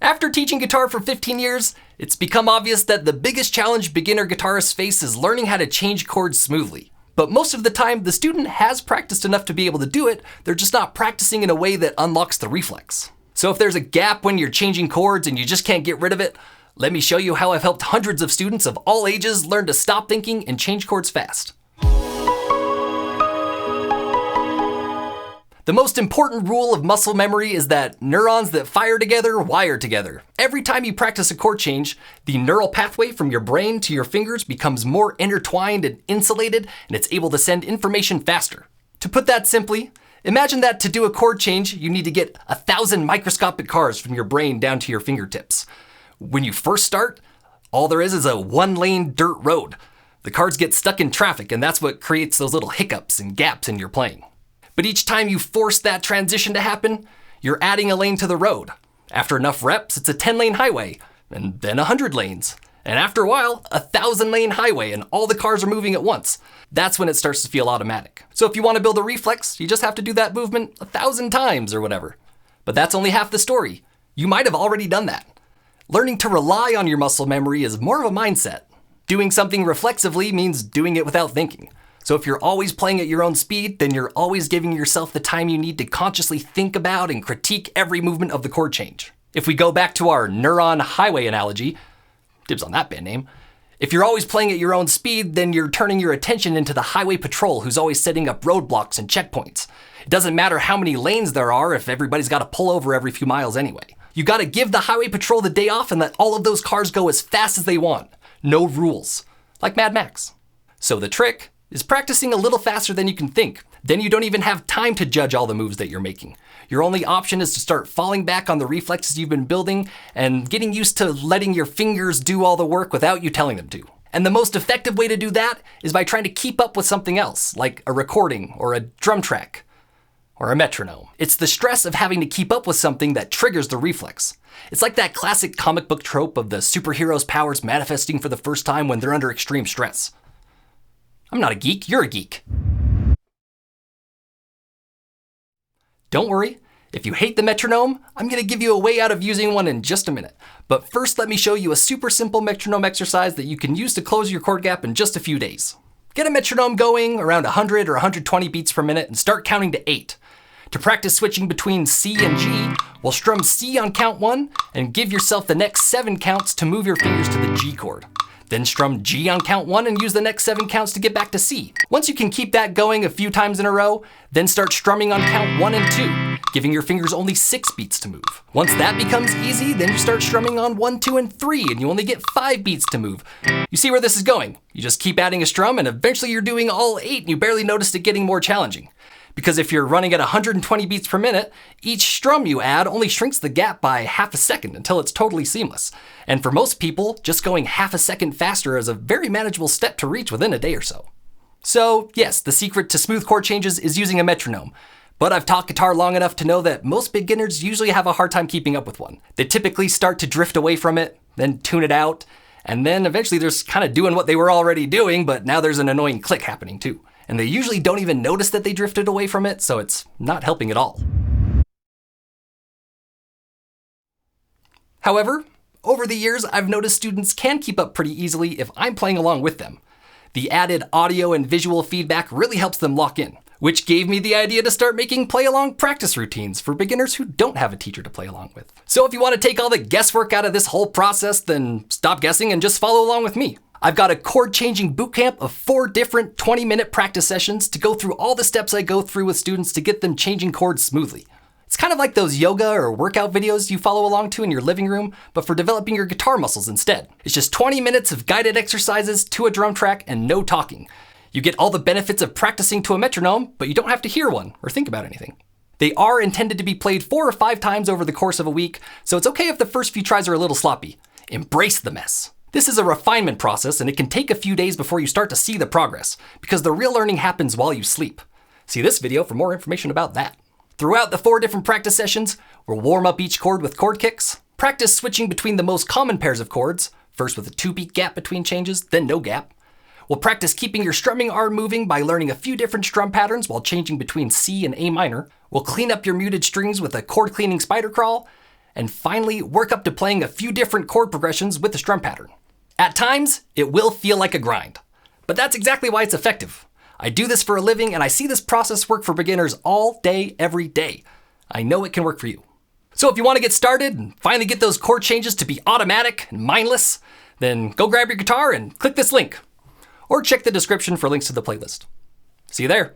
After teaching guitar for 15 years, it's become obvious that the biggest challenge beginner guitarists face is learning how to change chords smoothly. But most of the time, the student has practiced enough to be able to do it, they're just not practicing in a way that unlocks the reflex. So if there's a gap when you're changing chords and you just can't get rid of it, let me show you how I've helped hundreds of students of all ages learn to stop thinking and change chords fast. The most important rule of muscle memory is that neurons that fire together wire together. Every time you practice a chord change, the neural pathway from your brain to your fingers becomes more intertwined and insulated, and it's able to send information faster. To put that simply, imagine that to do a chord change, you need to get 1,000 microscopic cars from your brain down to your fingertips. When you first start, all there is a one-lane dirt road. The cars get stuck in traffic, and that's what creates those little hiccups and gaps in your playing. But each time you force that transition to happen, you're adding a lane to the road. After enough reps, it's a 10-lane highway, and then 100 lanes. And after a while, a 1,000-lane highway, and all the cars are moving at once. That's when it starts to feel automatic. So if you want to build a reflex, you just have to do that movement 1,000 times or whatever. But that's only half the story. You might have already done that. Learning to rely on your muscle memory is more of a mindset. Doing something reflexively means doing it without thinking. So if you're always playing at your own speed, then you're always giving yourself the time you need to consciously think about and critique every movement of the chord change. If we go back to our neuron highway analogy, dibs on that band name, if you're always playing at your own speed, then you're turning your attention into the highway patrol who's always setting up roadblocks and checkpoints. It doesn't matter how many lanes there are if everybody's got to pull over every few miles anyway. You got to give the highway patrol the day off and let all of those cars go as fast as they want. No rules. Like Mad Max. So the trick is practicing a little faster than you can think. Then you don't even have time to judge all the moves that you're making. Your only option is to start falling back on the reflexes you've been building and getting used to letting your fingers do all the work without you telling them to. And the most effective way to do that is by trying to keep up with something else, like a recording or a drum track or a metronome. It's the stress of having to keep up with something that triggers the reflex. It's like that classic comic book trope of the superhero's powers manifesting for the first time when they're under extreme stress. I'm not a geek, you're a geek. Don't worry, if you hate the metronome, I'm going to give you a way out of using one in just a minute. But first, let me show you a super simple metronome exercise that you can use to close your chord gap in just a few days. Get a metronome going around 100 or 120 beats per minute and start counting to 8. To practice switching between C and G, we'll strum C on count 1 and give yourself the next 7 counts to move your fingers to the G chord. Then strum G on count 1 and use the next 7 counts to get back to C. Once you can keep that going a few times in a row, then start strumming on count 1 and 2, giving your fingers only 6 beats to move. Once that becomes easy, then you start strumming on 1, 2, and 3, and you only get 5 beats to move. You see where this is going? You just keep adding a strum, and eventually you're doing all 8, and you barely noticed it getting more challenging. Because if you're running at 120 beats per minute, each strum you add only shrinks the gap by half a second until it's totally seamless. And for most people, just going half a second faster is a very manageable step to reach within a day or so. So yes, the secret to smooth chord changes is using a metronome. But I've taught guitar long enough to know that most beginners usually have a hard time keeping up with one. They typically start to drift away from it, then tune it out, and then eventually they're just kind of doing what they were already doing, but now there's an annoying click happening too. And they usually don't even notice that they drifted away from it, so it's not helping at all. However, over the years, I've noticed students can keep up pretty easily if I'm playing along with them. The added audio and visual feedback really helps them lock in, which gave me the idea to start making play-along practice routines for beginners who don't have a teacher to play along with. So if you want to take all the guesswork out of this whole process, then stop guessing and just follow along with me. I've got a chord changing bootcamp of 4 different 20-minute practice sessions to go through all the steps I go through with students to get them changing chords smoothly. It's kind of like those yoga or workout videos you follow along to in your living room, but for developing your guitar muscles instead. It's just 20 minutes of guided exercises to a drum track and no talking. You get all the benefits of practicing to a metronome, but you don't have to hear one or think about anything. They are intended to be played 4 or 5 times over the course of a week, so it's okay if the first few tries are a little sloppy. Embrace the mess. This is a refinement process, and it can take a few days before you start to see the progress, because the real learning happens while you sleep. See this video for more information about that. Throughout the 4 different practice sessions, we'll warm up each chord with chord kicks, practice switching between the most common pairs of chords, first with a 2-beat gap between changes, then no gap. We'll practice keeping your strumming arm moving by learning a few different strum patterns while changing between C and A minor. We'll clean up your muted strings with a chord cleaning spider crawl, and finally work up to playing a few different chord progressions with the strum pattern. At times, it will feel like a grind, but that's exactly why it's effective. I do this for a living and I see this process work for beginners all day, every day. I know it can work for you. So if you want to get started and finally get those chord changes to be automatic and mindless, then go grab your guitar and click this link. Or check the description for links to the playlist. See you there.